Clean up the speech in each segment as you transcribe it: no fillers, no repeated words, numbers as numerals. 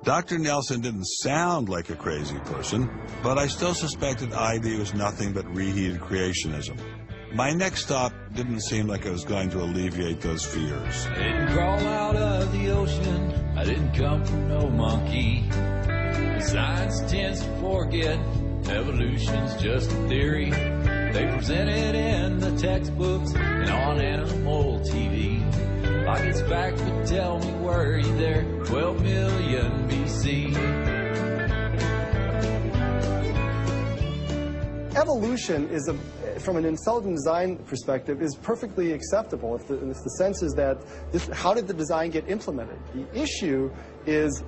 Dr. Nelson didn't sound like a crazy person, but I still suspected ID was nothing but reheated creationism. My next stop didn't seem like it was going to alleviate those fears. I didn't crawl out of the ocean, I didn't come from no monkey. Science tends to forget evolution's just a theory. They present it in the textbooks and on animal TV. Like it's fact, but tell me, were you there 12 million BC? Evolution is, from an intelligent design perspective, is perfectly acceptable if the sense is that how did the design get implemented? The issue is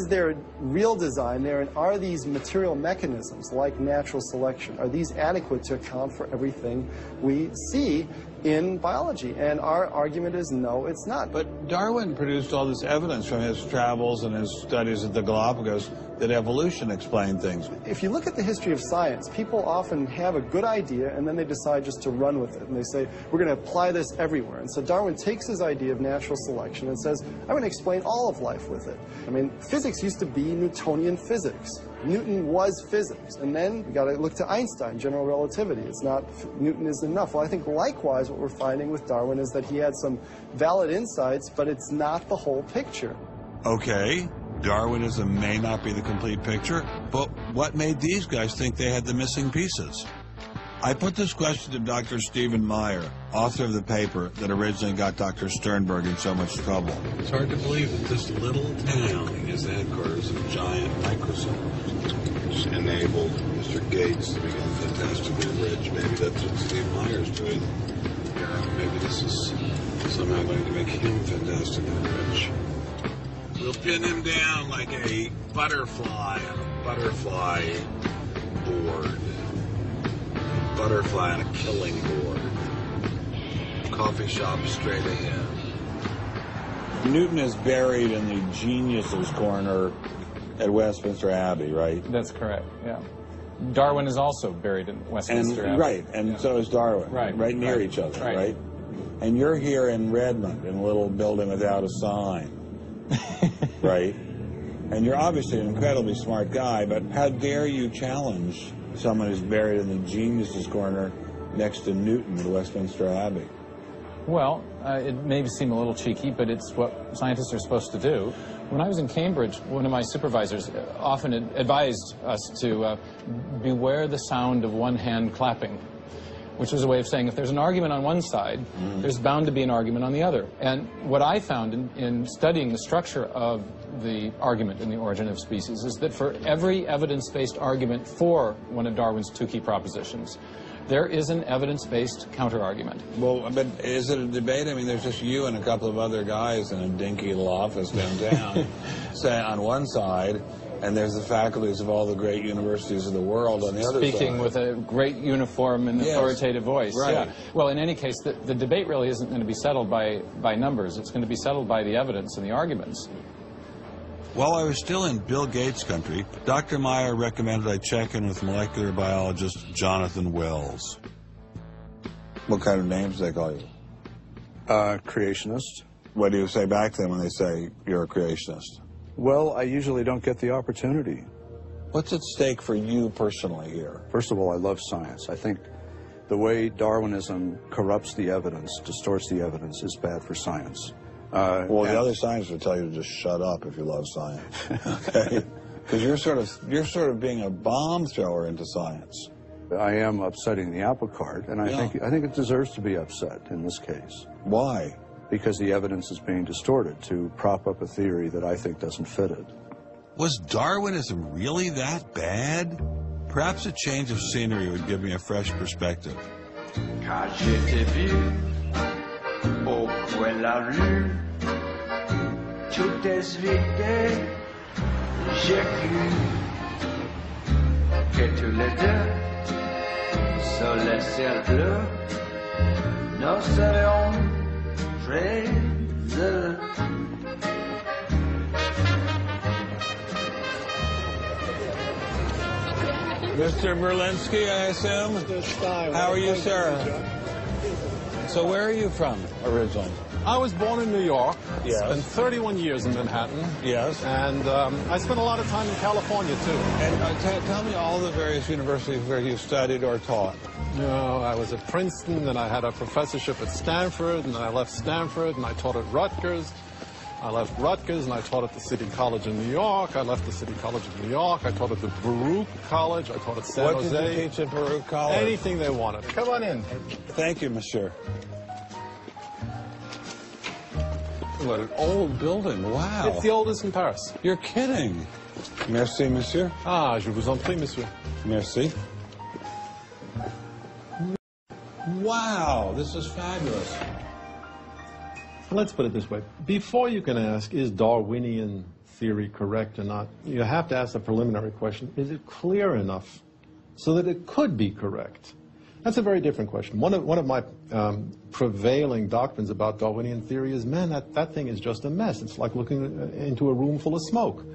there real design there, and are these material mechanisms like natural selection, are these adequate to account for everything we see in biology? And our argument is no, it's not. But Darwin produced all this evidence from his travels and his studies at the Galapagos that evolution explained things. If you look at the history of science, people often have a good idea and then they decide just to run with it. And they say, we're going to apply this everywhere. And so Darwin takes his idea of natural selection and says, I'm going to explain all of life with it. I mean, physics used to be Newtonian physics. Newton was physics. And then we got to look to Einstein, general relativity. It's not, Newton is enough. Well, I think likewise what we're finding with Darwin is that he had some valid insights, but it's not the whole picture. Okay, Darwinism may not be the complete picture, but what made these guys think they had the missing pieces? I put this question to Dr. Stephen Meyer, author of the paper that originally got Dr. Sternberg in so much trouble. It's hard to believe that this little town is the headquarters of giant Microsoft, which enabled Mr. Gates to become fantastically rich. Maybe that's what Steve Meyer's doing. Maybe this is somehow going to make him fantastically rich. We'll pin him down like a butterfly on a butterfly board. A butterfly on a killing board. Coffee shop straight ahead. Newton is buried in the geniuses corner at Westminster Abbey, right? That's correct, yeah. Darwin is also buried in Westminster Abbey. Right, and yeah. So is Darwin. Right near each other, right? And you're here in Redmond, in a little building without a sign. Right? And you're obviously an incredibly smart guy, but how dare you challenge someone who's buried in the geniuses corner next to Newton at Westminster Abbey? Well, it may seem a little cheeky, but it's what scientists are supposed to do. When I was in Cambridge, one of my supervisors often advised us to beware the sound of one hand clapping, which was a way of saying if there's an argument on one side, there's bound to be an argument on the other. And what I found in studying the structure of the argument in The Origin of Species is that for every evidence-based argument for one of Darwin's two key propositions, there is an evidence-based counter-argument. Well, but is it a debate? I mean, there's just you and a couple of other guys in a dinky little office downtown, say, on one side, and there's the faculties of all the great universities of the world on the other side. Speaking with a great uniform and authoritative voice. Right. Yeah. Well, in any case, the debate really isn't going to be settled by numbers. It's going to be settled by the evidence and the arguments. While I was still in Bill Gates country, Dr. Meyer recommended I check in with molecular biologist Jonathan Wells. What kind of names do they call you? Creationist. What do you say back to them when they say you're a creationist? Well, I usually don't get the opportunity. What's at stake for you personally here? First of all, I love science. I think the way Darwinism corrupts the evidence, distorts the evidence, is bad for science. Well, the other science would tell you to just shut up if you love science, okay? Because you're sort of being a bomb thrower into science. I am upsetting the apple cart, and I think it deserves to be upset in this case. Why? Because the evidence is being distorted to prop up a theory that I think doesn't fit it. Was Darwinism really that bad? Perhaps a change of scenery would give me a fresh perspective. Quand je t'ai vu au coin de la rue, tout est vide, j'ai cru que tous les deux, sous le ciel bleu, nous serions très heureux. Mr. Berlinski, I assume? How are you, sir? So where are you from originally? I was born in New York. Yes. Spent 31 years in Manhattan. Yes. And I spent a lot of time in California, too. And tell me all the various universities where you studied or taught. No, I was at Princeton, and I had a professorship at Stanford, and I left Stanford, and I taught at Rutgers. I left Rutgers, and I taught at the City College in New York. I left the City College of New York. I taught at the Baruch College. I taught at San Jose. What did you teach at Baruch College? Anything they wanted. Come on in. Thank you, monsieur. What an old building. Wow. It's the oldest in Paris. You're kidding. Merci, monsieur. Ah, je vous en prie, monsieur. Merci. Wow, this is fabulous. Let's put it this way. Before you can ask, is Darwinian theory correct or not, you have to ask the preliminary question, is it clear enough so that it could be correct? That's a very different question. One of my prevailing doctrines about Darwinian theory is, man, that thing is just a mess. It's like looking into a room full of smoke.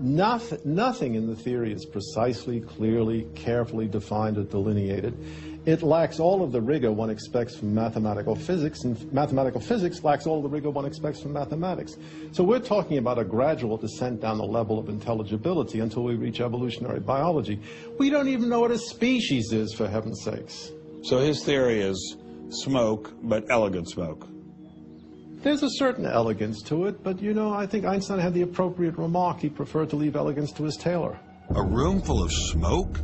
Nothing in the theory is precisely, clearly, carefully defined or delineated. It lacks all of the rigor one expects from mathematical physics, and mathematical physics lacks all of the rigor one expects from mathematics. So we're talking about a gradual descent down the level of intelligibility until we reach evolutionary biology. We don't even know what a species is, for heaven's sakes. So his theory is smoke, but elegant smoke. There's a certain elegance to it, but, you know, I think Einstein had the appropriate remark. He preferred to leave elegance to his tailor. A room full of smoke?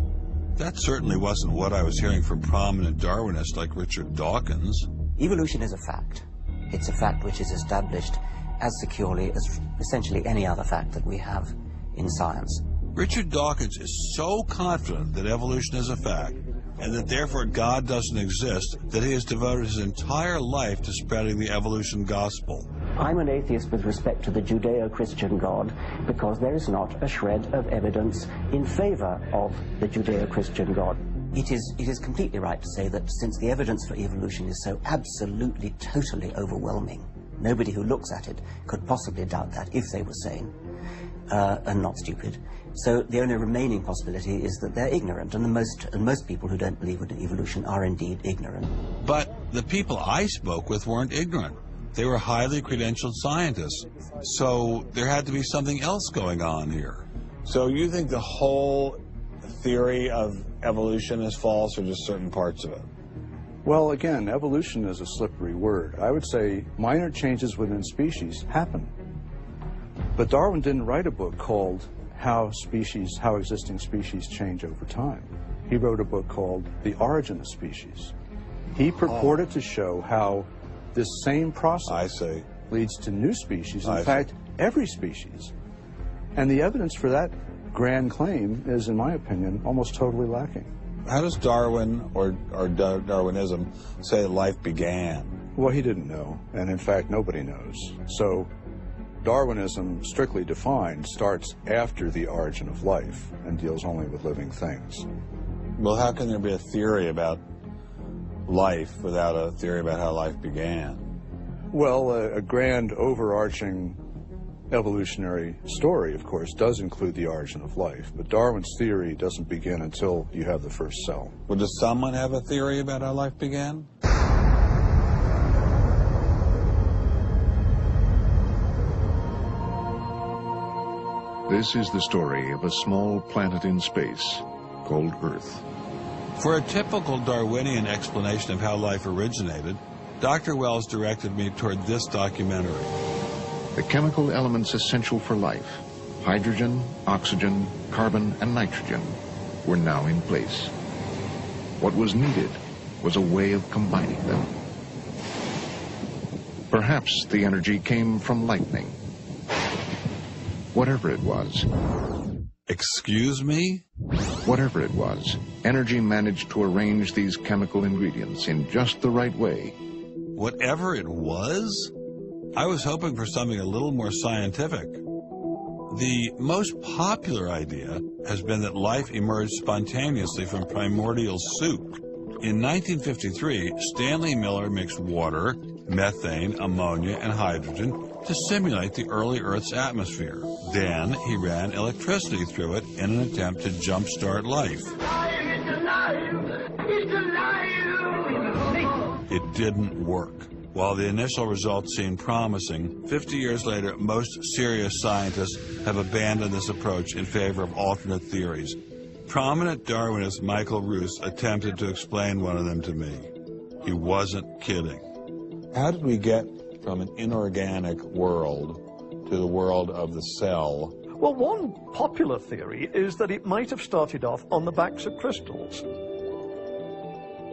That certainly wasn't what I was hearing from prominent Darwinists like Richard Dawkins. Evolution is a fact. It's a fact which is established as securely as essentially any other fact that we have in science. Richard Dawkins is so confident that evolution is a fact, and that therefore God doesn't exist, that he has devoted his entire life to spreading the evolution gospel. I'm an atheist with respect to the Judeo-Christian God because there is not a shred of evidence in favor of the Judeo-Christian God. It is completely right to say that since the evidence for evolution is so absolutely, totally overwhelming, nobody who looks at it could possibly doubt that if they were sane and not stupid. So the only remaining possibility is that they're ignorant, and most people who don't believe in evolution are indeed ignorant. But the people I spoke with weren't ignorant. They were highly credentialed scientists. So there had to be something else going on here. So you think the whole theory of evolution is false, or just certain parts of it? Well, again, evolution is a slippery word. I would say minor changes within species happen. But Darwin didn't write a book called How Existing Species Change Over Time. He wrote a book called The Origin of Species. He purported to show how this same process leads to new species, in fact, every species. And the evidence for that grand claim is, in my opinion, almost totally lacking. How does Darwin or Darwinism say life began? Well, he didn't know, and in fact, nobody knows. So Darwinism, strictly defined, starts after the origin of life and deals only with living things. Well, how can there be a theory about life without a theory about how life began? Well, a grand overarching evolutionary story, of course, does include the origin of life, but Darwin's theory doesn't begin until you have the first cell. Well, does someone have a theory about how life began? This is the story of a small planet in space called Earth. For a typical Darwinian explanation of how life originated, Dr. Wells directed me toward this documentary. The chemical elements essential for life, hydrogen, oxygen, carbon, and nitrogen, were now in place. What was needed was a way of combining them. Perhaps the energy came from lightning. Whatever it was. Excuse me? Whatever it was, energy managed to arrange these chemical ingredients in just the right way. Whatever it was? I was hoping for something a little more scientific. The most popular idea has been that life emerged spontaneously from primordial soup. In 1953, Stanley Miller mixed water, methane, ammonia, and hydrogen to simulate the early Earth's atmosphere. Then he ran electricity through it in an attempt to jumpstart life. It's alive! It's alive! It didn't work. While the initial results seemed promising, 50 years later, most serious scientists have abandoned this approach in favor of alternate theories. Prominent Darwinist Michael Roos attempted to explain one of them to me. He wasn't kidding. How did we get from an inorganic world to the world of the cell? Well, one popular theory is that it might have started off on the backs of crystals.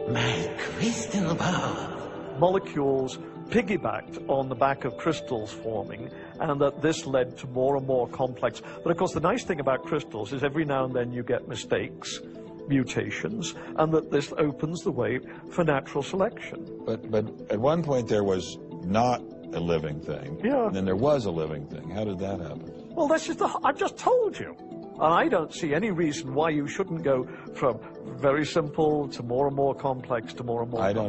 My crystal ball. Molecules piggybacked on the back of crystals forming, and that this led to more and more complex. But of course, the nice thing about crystals is every now and then you get mistakes, mutations, and that this opens the way for natural selection. But at one point there was not a living thing, yeah. And then there was a living thing. How did that happen? Well, that's just I've just told you. And I don't see any reason why you shouldn't go from very simple to more and more complex to more and more complex.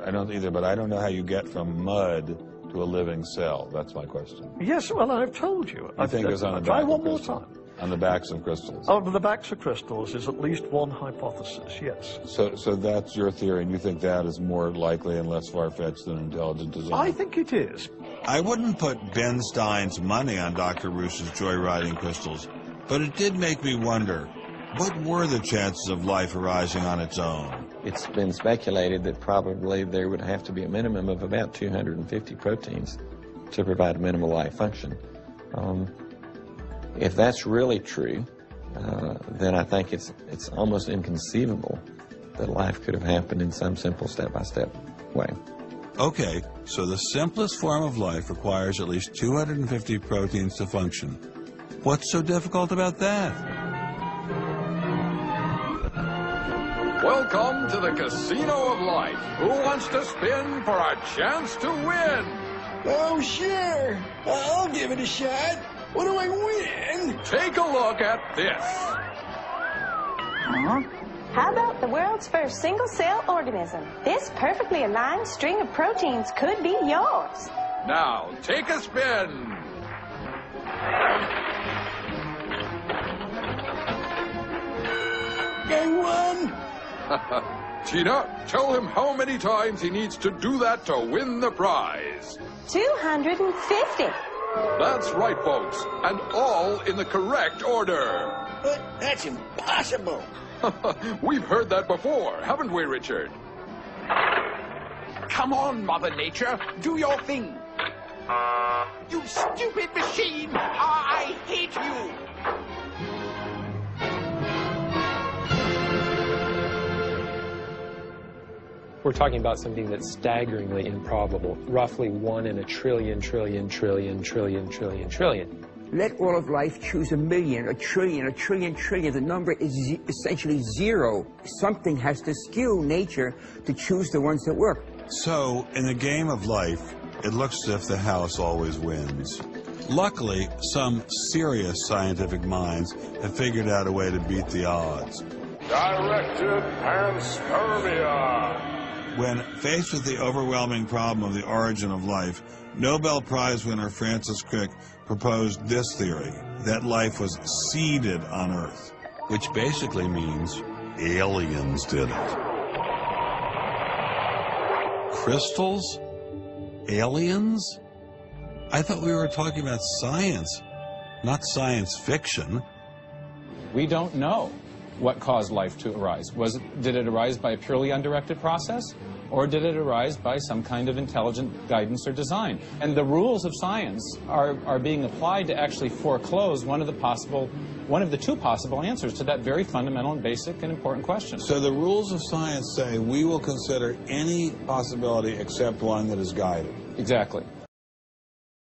I don't either, but I don't know how you get from mud to a living cell. That's my question. Yes, well, I've told you. I think it was on the back Try of one more crystals. time. On the backs of crystals. On the backs of crystals is at least one hypothesis, yes. So that's your theory, and you think that is more likely and less far-fetched than intelligent design? I think it is. I wouldn't put Ben Stein's money on Dr. Roos's joyriding crystals, but it did make me wonder, what were the chances of life arising on its own? It's been speculated that probably there would have to be a minimum of about 250 proteins to provide a minimal life function. If that's really true, then I think it's almost inconceivable that life could have happened in some simple step-by-step way. Okay, so the simplest form of life requires at least 250 proteins to function. What's so difficult about that? Welcome to the Casino of Life. Who wants to spin for a chance to win? Oh, sure. I'll give it a shot. What do I win? Take a look at this. How about the world's first single-cell organism? This perfectly aligned string of proteins could be yours. Now, take a spin. I won. Tina, tell him how many times he needs to do that to win the prize. 250. That's right, folks, and all in the correct order. But that's impossible. We've heard that before, haven't we, Richard? Come on, Mother Nature, do your thing. You stupid machine! I hate you! We're talking about something that's staggeringly improbable. Roughly 1 in a trillion. Let all of life choose 1 million, 1 trillion, 1 trillion trillion. The number is essentially 0. Something has to skew nature to choose the ones that work. So, in the game of life, it looks as if the house always wins. Luckily, some serious scientific minds have figured out a way to beat the odds. Directed panspermia. When faced with the overwhelming problem of the origin of life, Nobel Prize winner Francis Crick proposed this theory, that life was seeded on Earth, which basically means aliens did it. Crystals? Aliens? I thought we were talking about science, not science fiction. We don't know what caused life to arise. Did it arise by a purely undirected process? Or did it arise by some kind of intelligent guidance or design? And the rules of science are being applied to actually foreclose one of the two possible answers to that very fundamental and basic and important question. So the rules of science say we will consider any possibility except one that is guided. Exactly.